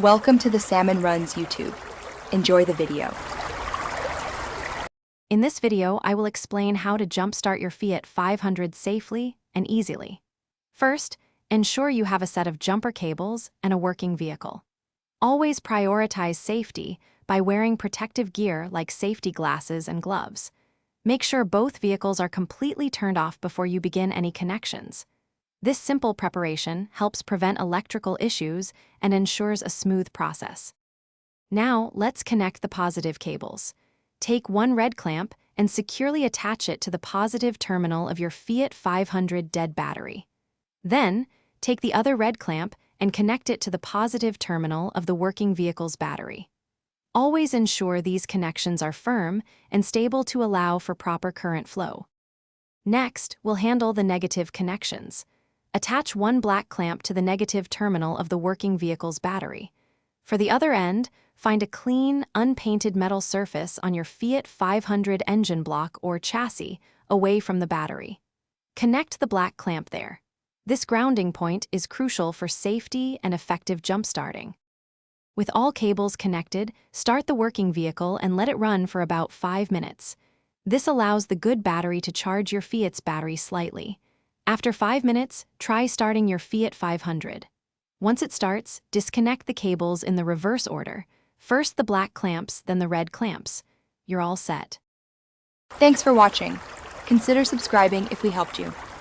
Welcome to the Salmon Runs YouTube. Enjoy the video. In this video, I will explain how to jumpstart your Fiat 500 safely and easily. First, ensure you have a set of jumper cables and a working vehicle. Always prioritize safety by wearing protective gear like safety glasses and gloves. Make sure both vehicles are completely turned off before you begin any connections. This simple preparation helps prevent electrical issues and ensures a smooth process. Now, let's connect the positive cables. Take one red clamp and securely attach it to the positive terminal of your Fiat 500 dead battery. Then, take the other red clamp and connect it to the positive terminal of the working vehicle's battery. Always ensure these connections are firm and stable to allow for proper current flow. Next, we'll handle the negative connections. Attach one black clamp to the negative terminal of the working vehicle's battery. For the other end, find a clean, unpainted metal surface on your Fiat 500 engine block or chassis away from the battery. Connect the black clamp there. This grounding point is crucial for safety and effective jump starting. With all cables connected, start the working vehicle and let it run for about 5 minutes. This allows the good battery to charge your Fiat's battery slightly. After 5 minutes, try starting your Fiat 500. Once it starts, disconnect the cables in the reverse order. First the black clamps, then the red clamps. You're all set. Thanks for watching. Consider subscribing if we helped you.